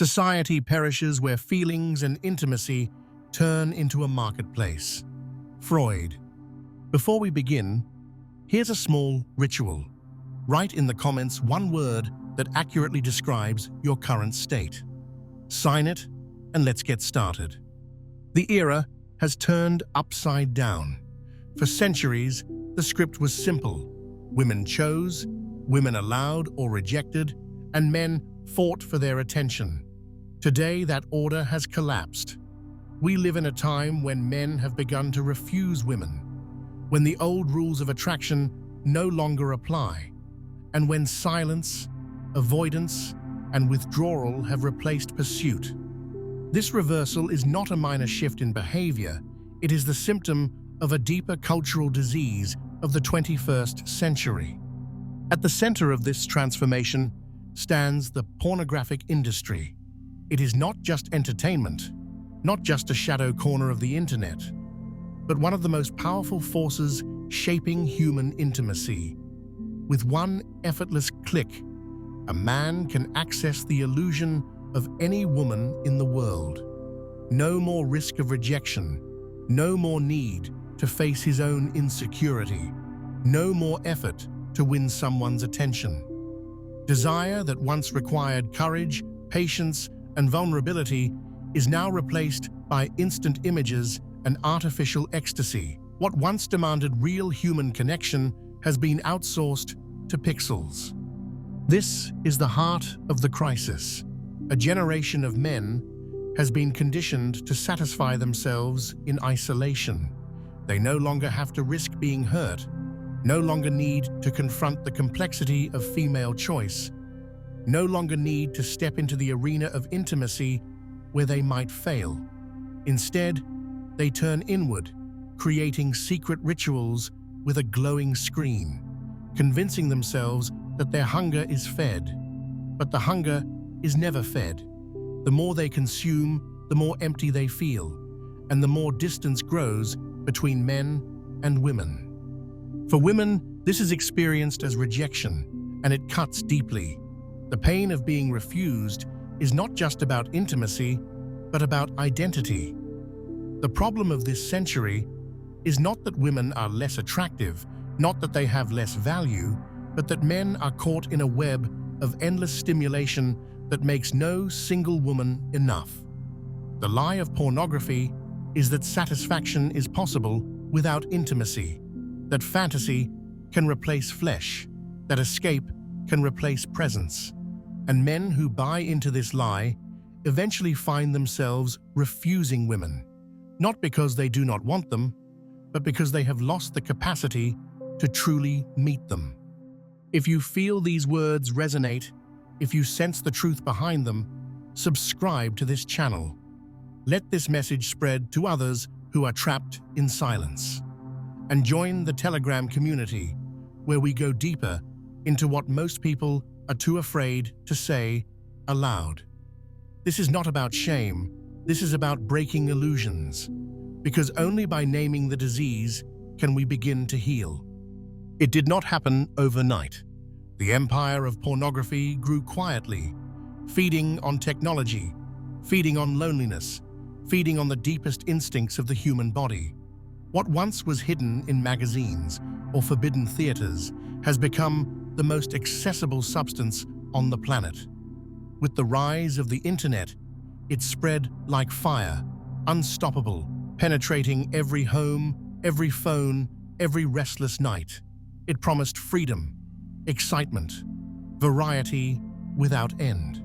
Society perishes where feelings and intimacy turn into a marketplace. Freud. Before we begin, here's a small ritual. Write in the comments one word that accurately describes your current state. Sign it, and let's get started. The era has turned upside down. For centuries, the script was simple. Women chose, women allowed or rejected, and men fought for their attention. Today, that order has collapsed. We live in a time when men have begun to refuse women, when the old rules of attraction no longer apply, and when silence, avoidance, and withdrawal have replaced pursuit. This reversal is not a minor shift in behavior, it is the symptom of a deeper cultural disease of the 21st century. At the center of this transformation stands the pornographic industry. It is not just entertainment, not just a shadow corner of the internet, but one of the most powerful forces shaping human intimacy. With one effortless click, a man can access the illusion of any woman in the world. No more risk of rejection, no more need to face his own insecurity, no more effort to win someone's attention. Desire that once required courage, patience, and vulnerability is now replaced by instant images and artificial ecstasy. What once demanded real human connection has been outsourced to pixels. This is the heart of the crisis. A generation of men has been conditioned to satisfy themselves in isolation. They no longer have to risk being hurt, no longer need to confront the complexity of female choice, no longer need to step into the arena of intimacy where they might fail. Instead, they turn inward, creating secret rituals with a glowing screen, convincing themselves that their hunger is fed. But the hunger is never fed. The more they consume, the more empty they feel, and the more distance grows between men and women. For women, this is experienced as rejection, and it cuts deeply. The pain of being refused is not just about intimacy, but about identity. The problem of this century is not that women are less attractive, not that they have less value, but that men are caught in a web of endless stimulation that makes no single woman enough. The lie of pornography is that satisfaction is possible without intimacy, that fantasy can replace flesh, that escape can replace presence. And men who buy into this lie eventually find themselves refusing women, not because they do not want them, but because they have lost the capacity to truly meet them. If you feel these words resonate, if you sense the truth behind them, subscribe to this channel. Let this message spread to others who are trapped in silence. And join the Telegram community, where we go deeper into what most people are too afraid to say aloud. This is not about shame, this is about breaking illusions, because only by naming the disease can we begin to heal. It did not happen overnight. The empire of pornography grew quietly, feeding on technology, feeding on loneliness, feeding on the deepest instincts of the human body. What once was hidden in magazines or forbidden theaters has become the most accessible substance on the planet. With the rise of the internet, it spread like fire, unstoppable, penetrating every home, every phone, every restless night. It promised freedom, excitement, variety without end.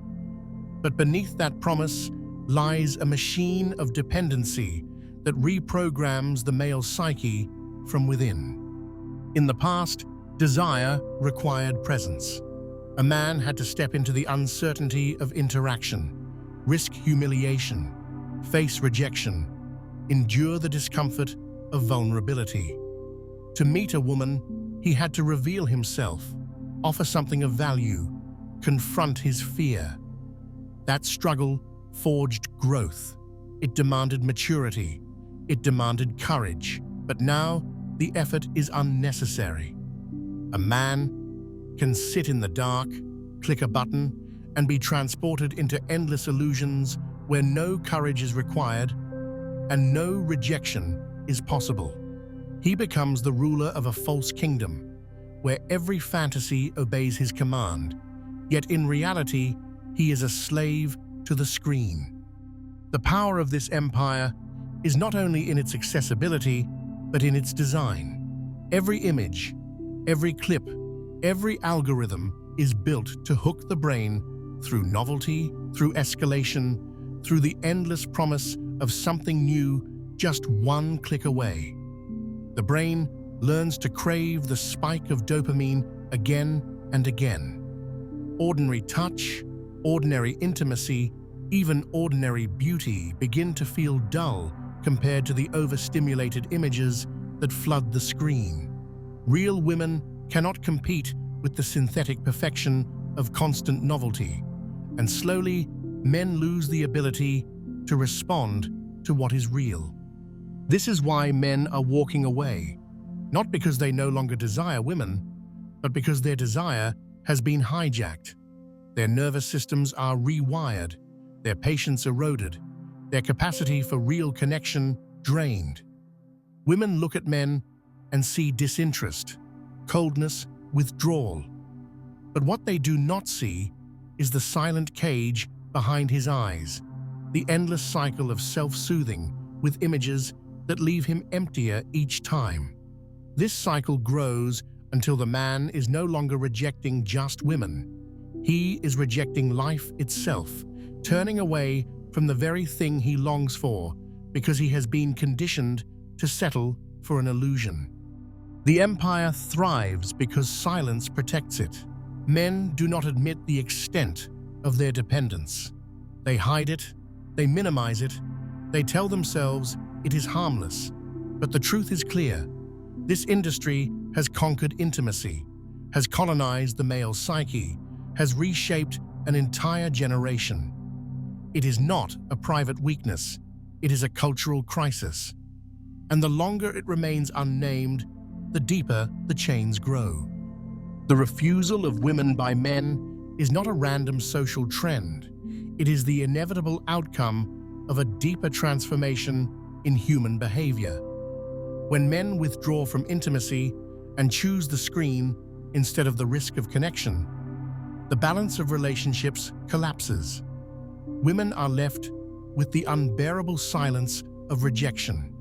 But beneath that promise lies a machine of dependency that reprograms the male psyche from within. In the past, desire required presence. A man had to step into the uncertainty of interaction, risk humiliation, face rejection, endure the discomfort of vulnerability. To meet a woman, he had to reveal himself, offer something of value, confront his fear. That struggle forged growth. It demanded maturity. It demanded courage. But now, the effort is unnecessary. A man can sit in the dark, click a button, and be transported into endless illusions where no courage is required and no rejection is possible. He becomes the ruler of a false kingdom, where every fantasy obeys his command, yet in reality, he is a slave to the screen. The power of this empire is not only in its accessibility, but in its design. Every image, every clip, every algorithm is built to hook the brain through novelty, through escalation, through the endless promise of something new just one click away. The brain learns to crave the spike of dopamine again and again. Ordinary touch, ordinary intimacy, even ordinary beauty begin to feel dull compared to the overstimulated images that flood the screen. Real women cannot compete with the synthetic perfection of constant novelty, and slowly men lose the ability to respond to what is real. This is why men are walking away, not because they no longer desire women, but because their desire has been hijacked. Their nervous systems are rewired, their patience eroded, their capacity for real connection drained. Women look at men and see disinterest, coldness, withdrawal. But what they do not see is the silent cage behind his eyes, the endless cycle of self-soothing with images that leave him emptier each time. This cycle grows until the man is no longer rejecting just women. He is rejecting life itself, turning away from the very thing he longs for because he has been conditioned to settle for an illusion. The empire thrives because silence protects it. Men do not admit the extent of their dependence. They hide it, they minimize it, they tell themselves it is harmless. But the truth is clear. This industry has conquered intimacy, has colonized the male psyche, has reshaped an entire generation. It is not a private weakness, it is a cultural crisis. And the longer it remains unnamed, the deeper the chains grow. The refusal of women by men is not a random social trend. It is the inevitable outcome of a deeper transformation in human behavior. When men withdraw from intimacy and choose the screen instead of the risk of connection, the balance of relationships collapses. Women are left with the unbearable silence of rejection,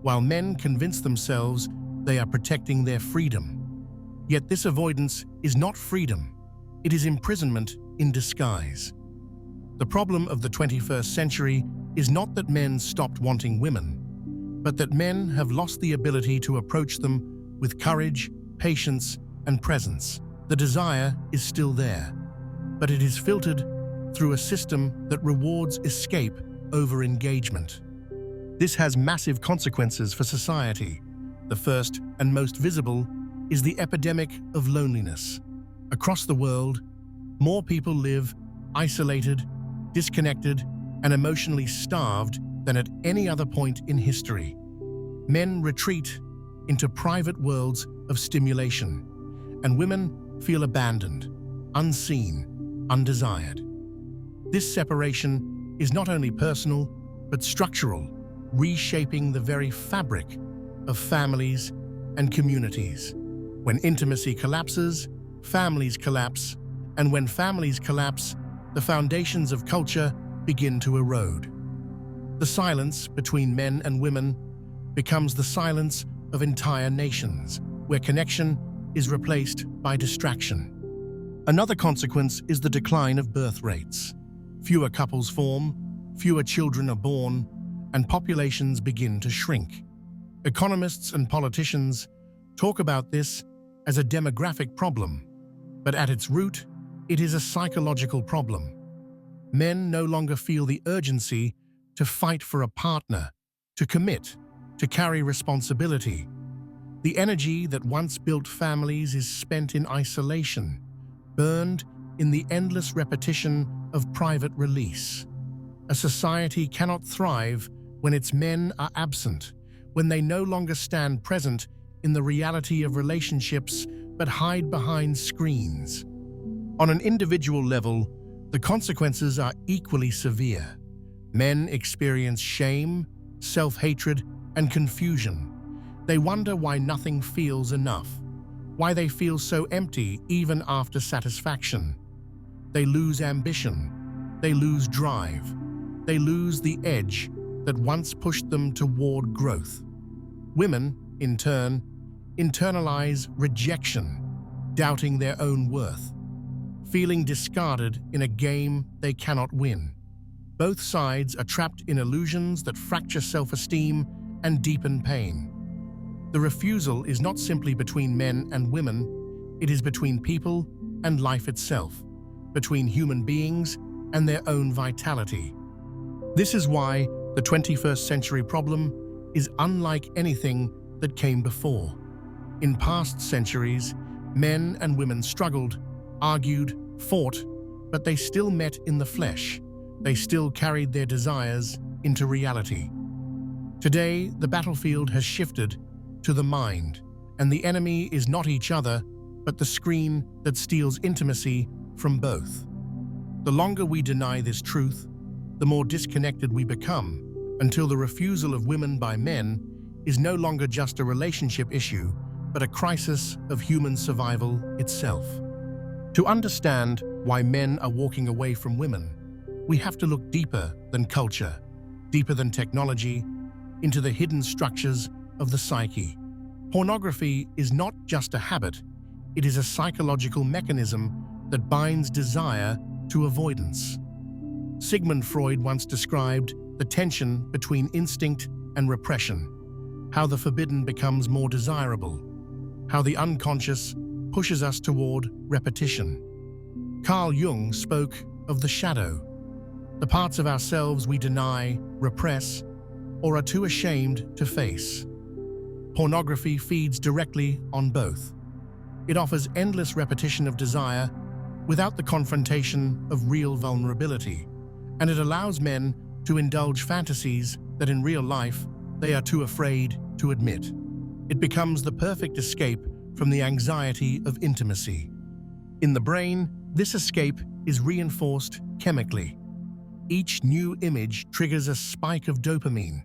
while men convince themselves they are protecting their freedom. Yet this avoidance is not freedom, it is imprisonment in disguise. The problem of the 21st century is not that men stopped wanting women, but that men have lost the ability to approach them with courage, patience, and presence. The desire is still there, but it is filtered through a system that rewards escape over engagement. This has massive consequences for society. The first and most visible is the epidemic of loneliness. Across the world, more people live isolated, disconnected, and emotionally starved than at any other point in history. Men retreat into private worlds of stimulation, and women feel abandoned, unseen, undesired. This separation is not only personal, but structural, reshaping the very fabric of families and communities. When intimacy collapses, families collapse, and when families collapse, the foundations of culture begin to erode. The silence between men and women becomes the silence of entire nations, where connection is replaced by distraction. Another consequence is the decline of birth rates. Fewer couples form, fewer children are born, and populations begin to shrink. Economists and politicians talk about this as a demographic problem, but at its root, it is a psychological problem. Men no longer feel the urgency to fight for a partner, to commit, to carry responsibility. The energy that once built families is spent in isolation, burned in the endless repetition of private release. A society cannot thrive when its men are absent, when they no longer stand present in the reality of relationships but hide behind screens. On an individual level, The consequences are equally severe. Men experience shame, self-hatred, and confusion. They wonder why nothing feels enough, why they feel so empty even after satisfaction. They lose ambition, they lose drive, they lose the edge that once pushed them toward growth. Women, in turn, internalize rejection, doubting their own worth, feeling discarded in a game they cannot win. Both sides are trapped in illusions that fracture self-esteem and deepen pain. The refusal is not simply between men and women, it is between people and life itself, between human beings and their own vitality. This is why the 21st century problem is unlike anything that came before. In past centuries, men and women struggled, argued, fought, but they still met in the flesh. They still carried their desires into reality. Today, the battlefield has shifted to the mind, and the enemy is not each other, but the screen that steals intimacy from both. The longer we deny this truth, the more disconnected we become, until the refusal of women by men is no longer just a relationship issue, but a crisis of human survival itself. To understand why men are walking away from women, we have to look deeper than culture, deeper than technology, into the hidden structures of the psyche. Pornography is not just a habit, it is a psychological mechanism that binds desire to avoidance. Sigmund Freud once described the tension between instinct and repression, how the forbidden becomes more desirable, how the unconscious pushes us toward repetition. Carl Jung spoke of the shadow, the parts of ourselves we deny, repress, or are too ashamed to face. Pornography feeds directly on both. It offers endless repetition of desire without the confrontation of real vulnerability, and it allows men to indulge fantasies that in real life they are too afraid to admit. It becomes the perfect escape from the anxiety of intimacy. In the brain, this escape is reinforced chemically. Each new image triggers a spike of dopamine,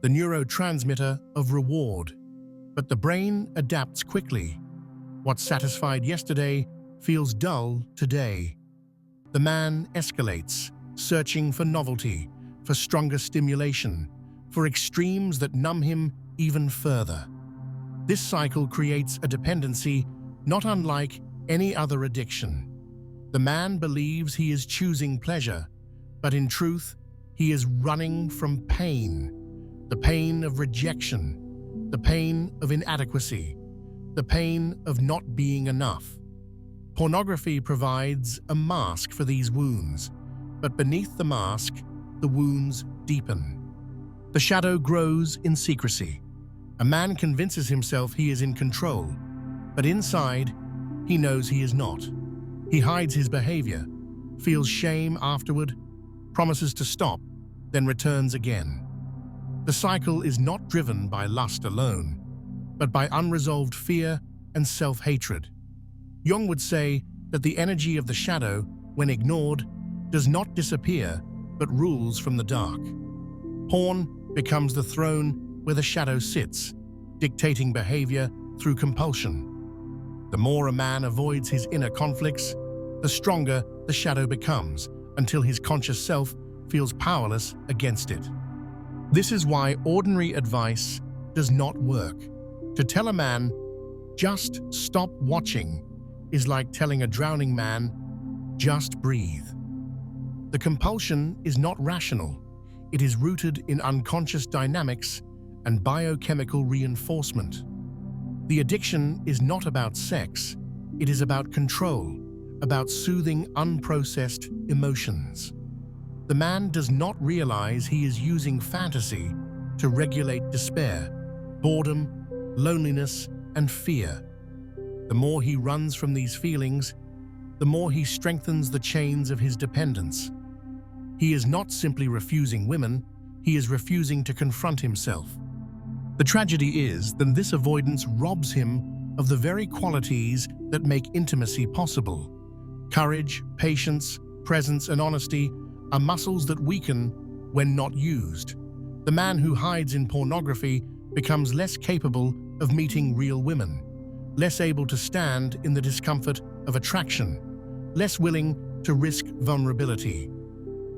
the neurotransmitter of reward. But the brain adapts quickly. What satisfied yesterday feels dull today. The man escalates, searching for novelty, for stronger stimulation, for extremes that numb him even further. This cycle creates a dependency not unlike any other addiction. The man believes he is choosing pleasure, but in truth, he is running from pain. The pain of rejection, the pain of inadequacy, the pain of not being enough. Pornography provides a mask for these wounds, but beneath the mask, the wounds deepen. The shadow grows in secrecy. A man convinces himself he is in control, but inside, he knows he is not. He hides his behavior, feels shame afterward, promises to stop, then returns again. The cycle is not driven by lust alone, but by unresolved fear and self-hatred. Jung would say that the energy of the shadow, when ignored, does not disappear, but rules from the dark. Porn becomes the throne where the shadow sits, dictating behavior through compulsion. The more a man avoids his inner conflicts, the stronger the shadow becomes, until his conscious self feels powerless against it. This is why ordinary advice does not work. To tell a man, just stop watching, is like telling a drowning man, just breathe. The compulsion is not rational. It is rooted in unconscious dynamics and biochemical reinforcement. The addiction is not about sex. It is about control, about soothing unprocessed emotions. The man does not realize he is using fantasy to regulate despair, boredom, loneliness, and fear. The more he runs from these feelings, the more he strengthens the chains of his dependence. He is not simply refusing women, he is refusing to confront himself. The tragedy is that this avoidance robs him of the very qualities that make intimacy possible: courage, patience, presence, and honesty are muscles that weaken when not used. The man who hides in pornography becomes less capable of meeting real women, less able to stand in the discomfort of attraction, less willing to risk vulnerability.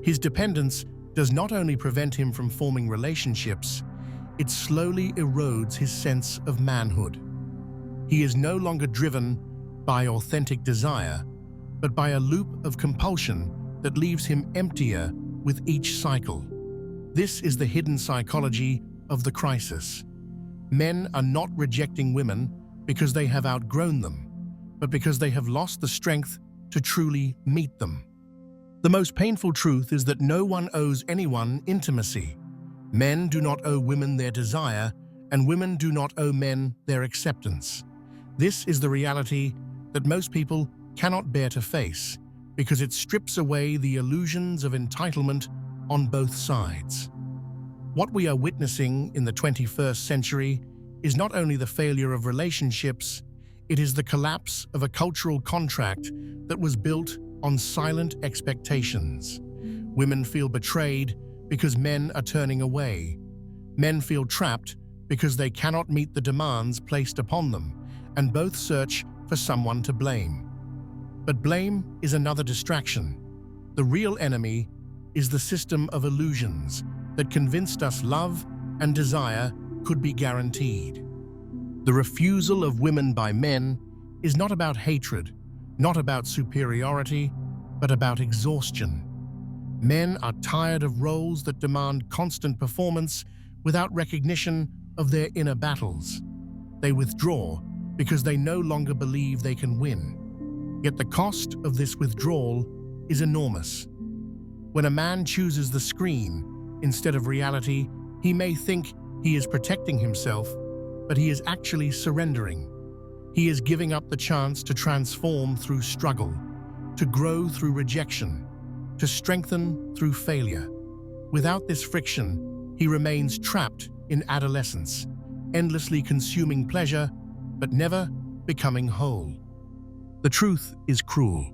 His dependence does not only prevent him from forming relationships, it slowly erodes his sense of manhood. He is no longer driven by authentic desire, but by a loop of compulsion that leaves him emptier with each cycle. This is the hidden psychology of the crisis. Men are not rejecting women because they have outgrown them, but because they have lost the strength to truly meet them. The most painful truth is that no one owes anyone intimacy. Men do not owe women their desire, and women do not owe men their acceptance. This is the reality that most people cannot bear to face, because it strips away the illusions of entitlement on both sides. What we are witnessing in the 21st century is not only the failure of relationships, it is the collapse of a cultural contract that was built on silent expectations. Women feel betrayed because men are turning away. Men feel trapped because they cannot meet the demands placed upon them, and both search for someone to blame. But blame is another distraction. The real enemy is the system of illusions that convinced us love and desire could be guaranteed. The refusal of women by men is not about hatred, not about superiority, but about exhaustion. Men are tired of roles that demand constant performance without recognition of their inner battles. They withdraw because they no longer believe they can win. Yet the cost of this withdrawal is enormous. When a man chooses the screen instead of reality, he may think he is protecting himself, but he is actually surrendering. He is giving up the chance to transform through struggle, to grow through rejection, to strengthen through failure. Without this friction, he remains trapped in adolescence, endlessly consuming pleasure, but never becoming whole. The truth is cruel.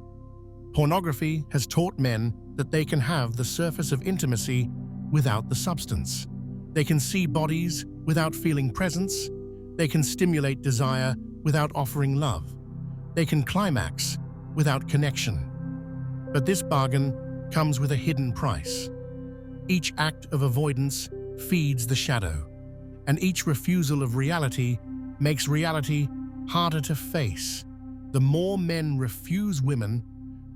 Pornography has taught men that they can have the surface of intimacy without the substance. They can see bodies without feeling presence. They can stimulate desire without offering love. They can climax without connection. But this bargain comes with a hidden price. Each act of avoidance feeds the shadow, and each refusal of reality makes reality harder to face. The more men refuse women,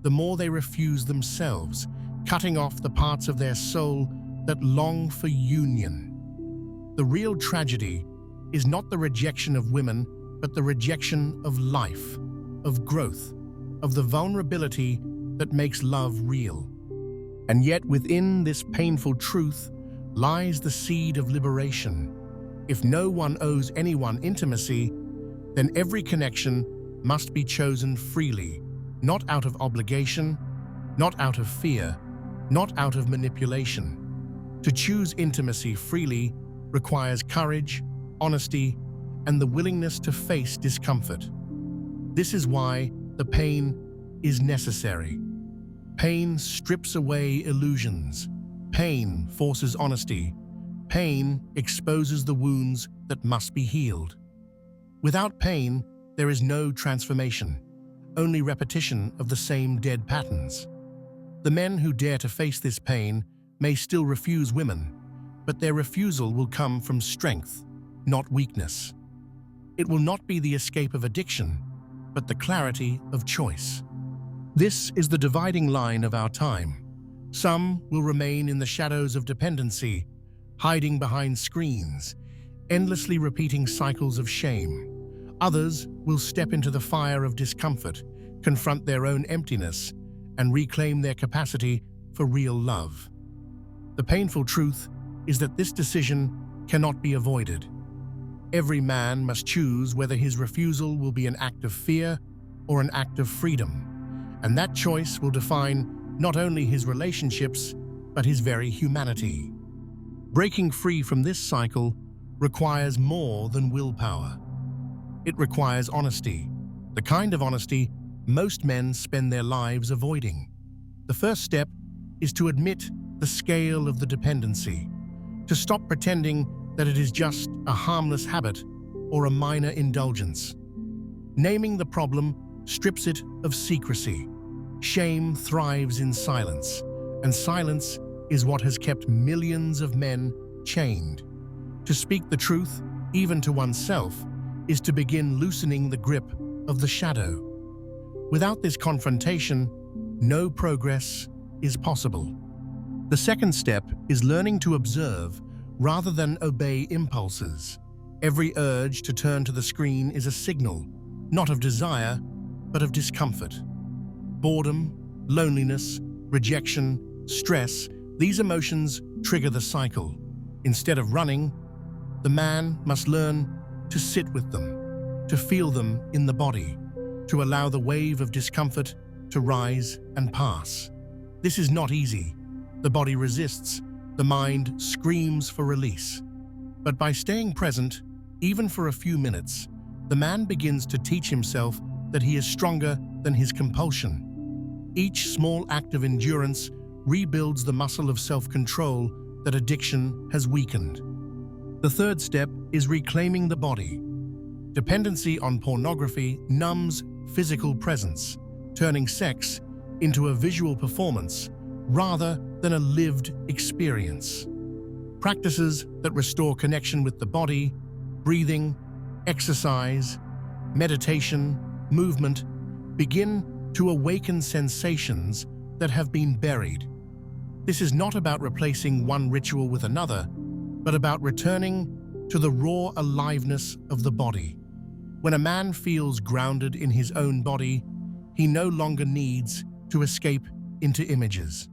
the more they refuse themselves, cutting off the parts of their soul that long for union. The real tragedy is not the rejection of women, but the rejection of life, of growth, of the vulnerability that makes love real. And yet within this painful truth lies the seed of liberation. If no one owes anyone intimacy, then every connection must be chosen freely, not out of obligation, not out of fear, not out of manipulation. To choose intimacy freely requires courage, honesty, and the willingness to face discomfort. This is why the pain is necessary. Pain strips away illusions. Pain forces honesty. Pain exposes the wounds that must be healed. Without pain, there is no transformation, only repetition of the same dead patterns. The men who dare to face this pain may still refuse women, but their refusal will come from strength, not weakness. It will not be the escape of addiction, but the clarity of choice. This is the dividing line of our time. Some will remain in the shadows of dependency, hiding behind screens, endlessly repeating cycles of shame. Others will step into the fire of discomfort, confront their own emptiness, and reclaim their capacity for real love. The painful truth is that this decision cannot be avoided. Every man must choose whether his refusal will be an act of fear or an act of freedom, and that choice will define not only his relationships, but his very humanity. Breaking free from this cycle requires more than willpower. It requires honesty, the kind of honesty most men spend their lives avoiding. The first step is to admit the scale of the dependency, to stop pretending that it is just a harmless habit or a minor indulgence. Naming the problem strips it of secrecy. Shame thrives in silence, and silence is what has kept millions of men chained. To speak the truth, even to oneself, is to begin loosening the grip of the shadow. Without this confrontation, no progress is possible. The second step is learning to observe rather than obey impulses. Every urge to turn to the screen is a signal, not of desire, but of discomfort. Boredom, loneliness, rejection, stress, these emotions trigger the cycle. Instead of running, the man must learn to sit with them, to feel them in the body, to allow the wave of discomfort to rise and pass. This is not easy. The body resists, the mind screams for release. But by staying present, even for a few minutes, the man begins to teach himself that he is stronger than his compulsion. Each small act of endurance rebuilds the muscle of self-control that addiction has weakened. The third step is reclaiming the body. Dependency on pornography numbs physical presence, turning sex into a visual performance rather than a lived experience. Practices that restore connection with the body, breathing, exercise, meditation, movement, begin to awaken sensations that have been buried. This is not about replacing one ritual with another, but about returning to the raw aliveness of the body. When a man feels grounded in his own body, he no longer needs to escape into images.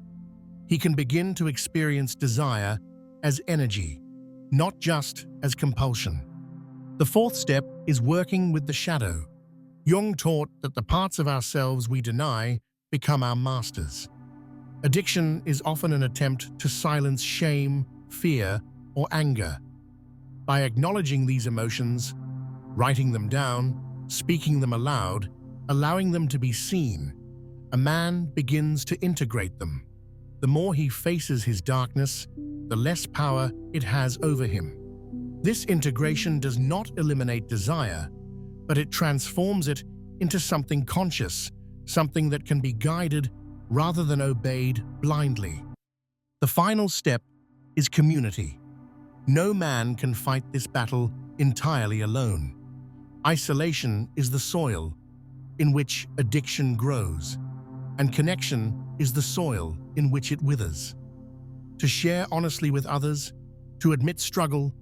He can begin to experience desire as energy, not just as compulsion. The fourth step is working with the shadow. Jung taught that the parts of ourselves we deny become our masters. Addiction is often an attempt to silence shame, fear, or anger. By acknowledging these emotions, writing them down, speaking them aloud, allowing them to be seen, a man begins to integrate them. The more he faces his darkness, the less power it has over him. This integration does not eliminate desire, but it transforms it into something conscious, something that can be guided rather than obeyed blindly. The final step is community. No man can fight this battle entirely alone. Isolation is the soil in which addiction grows, and connection is the soil in which it withers. To share honestly with others, to admit struggle,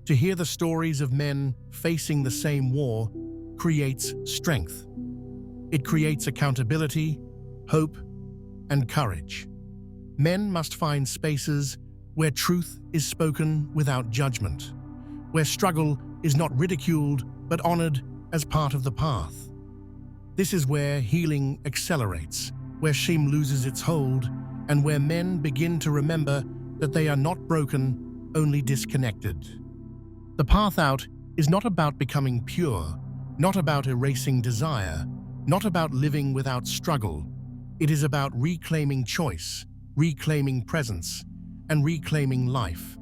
to hear the stories of men facing the same war creates strength. It creates accountability, hope, and courage. Men must find spaces where truth is spoken without judgment, where struggle is not ridiculed but honored as part of the path. This is where healing accelerates, where shame loses its hold, and where men begin to remember that they are not broken, only disconnected. The path out is not about becoming pure, not about erasing desire, not about living without struggle. It is about reclaiming choice, reclaiming presence, and reclaiming life.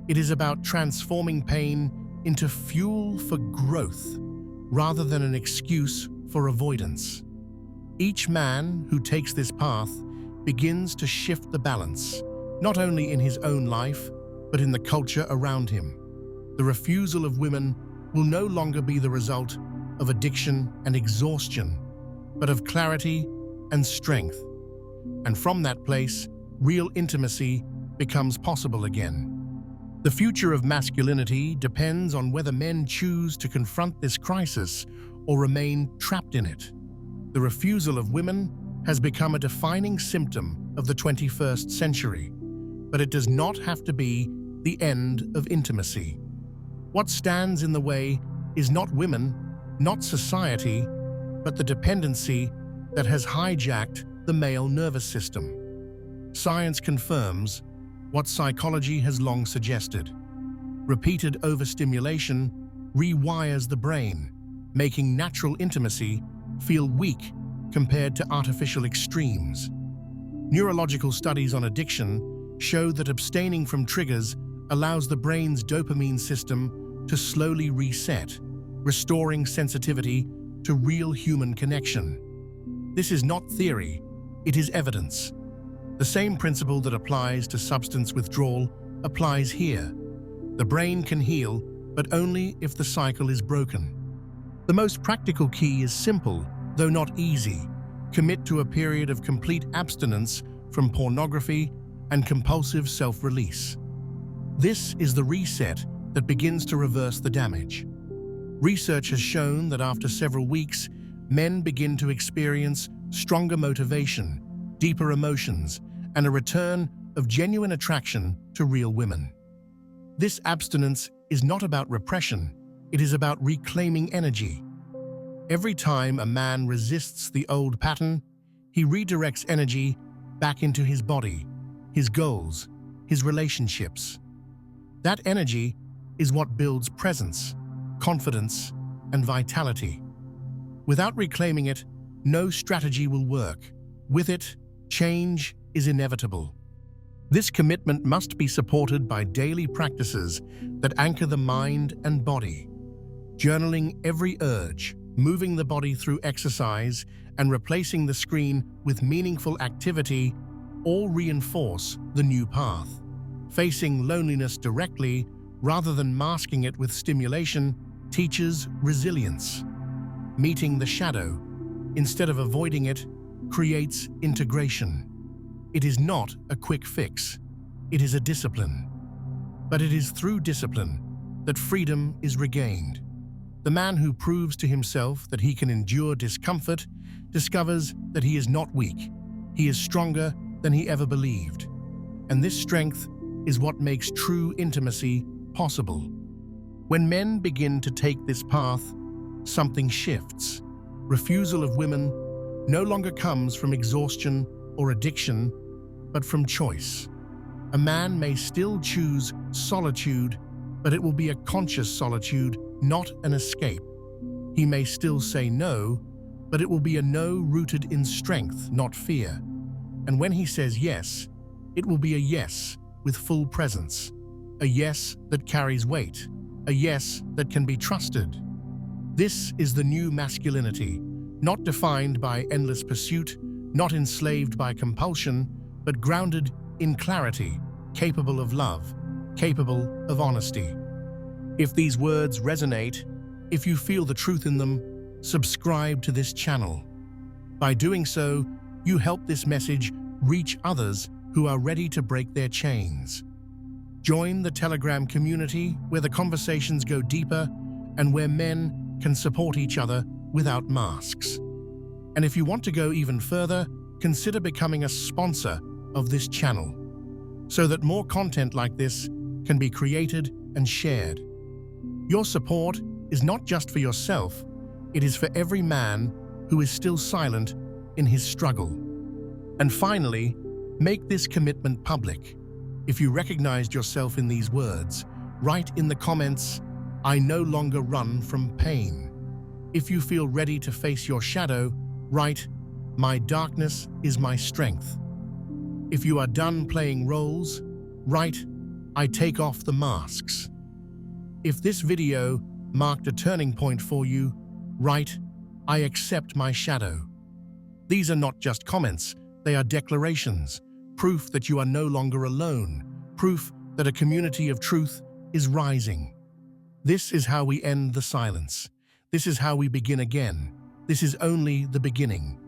It is about transforming pain into fuel for growth, rather than an excuse for avoidance. Each man who takes this path begins to shift the balance, not only in his own life, but in the culture around him. The refusal of women will no longer be the result of addiction and exhaustion, but of clarity and strength. And from that place, real intimacy becomes possible again. The future of masculinity depends on whether men choose to confront this crisis or remain trapped in it. The refusal of women has become a defining symptom of the 21st century, but it does not have to be the end of intimacy. What stands in the way is not women, not society, but the dependency that has hijacked the male nervous system. Science confirms what psychology has long suggested. Repeated overstimulation rewires the brain, making natural intimacy feel weak compared to artificial extremes. Neurological studies on addiction show that abstaining from triggers allows the brain's dopamine system to slowly reset, restoring sensitivity to real human connection. This is not theory, it is evidence. The same principle that applies to substance withdrawal applies here. The brain can heal, but only if the cycle is broken. The most practical key is simple, though not easy. Commit to a period of complete abstinence from pornography and compulsive self-release. This is the reset that begins to reverse the damage. Research has shown that after several weeks, men begin to experience stronger motivation, deeper emotions, and a return of genuine attraction to real women. This abstinence is not about repression, it is about reclaiming energy. Every time a man resists the old pattern, he redirects energy back into his body, his goals, his relationships. That energy is what builds presence, confidence, and vitality. Without reclaiming it, no strategy will work. With it, change is inevitable. This commitment must be supported by daily practices that anchor the mind and body. Journaling every urge, moving the body through exercise, and replacing the screen with meaningful activity all reinforce the new path. Facing loneliness directly, rather than masking it with stimulation, teaches resilience. Meeting the shadow, instead of avoiding it, creates integration. It is not a quick fix. It is a discipline. But it is through discipline that freedom is regained. The man who proves to himself that he can endure discomfort discovers that he is not weak. He is stronger than he ever believed. And this strength is what makes true intimacy possible. When men begin to take this path, something shifts. Refusal of women no longer comes from exhaustion or addiction, but from choice. A man may still choose solitude, but it will be a conscious solitude, not an escape. He may still say no, but it will be a no rooted in strength, not fear. And when he says yes, it will be a yes with full presence, a yes that carries weight, a yes that can be trusted. This is the new masculinity, not defined by endless pursuit, not enslaved by compulsion, but grounded in clarity, capable of love, capable of honesty. If these words resonate, if you feel the truth in them, subscribe to this channel. By doing so, you help this message reach others who are ready to break their chains. Join the Telegram community where the conversations go deeper and where men can support each other without masks. And if you want to go even further, consider becoming a sponsor of this channel so that more content like this can be created and shared. Your support is not just for yourself, it is for every man who is still silent in his struggle. And finally, make this commitment public. If you recognized yourself in these words, write in the comments, "I no longer run from pain." If you feel ready to face your shadow, write, "My darkness is my strength." If you are done playing roles, write, "I take off the masks." If this video marked a turning point for you, write, "I accept my shadow." These are not just comments, they are declarations, proof that you are no longer alone, proof that a community of truth is rising. This is how we end the silence. This is how we begin again. This is only the beginning.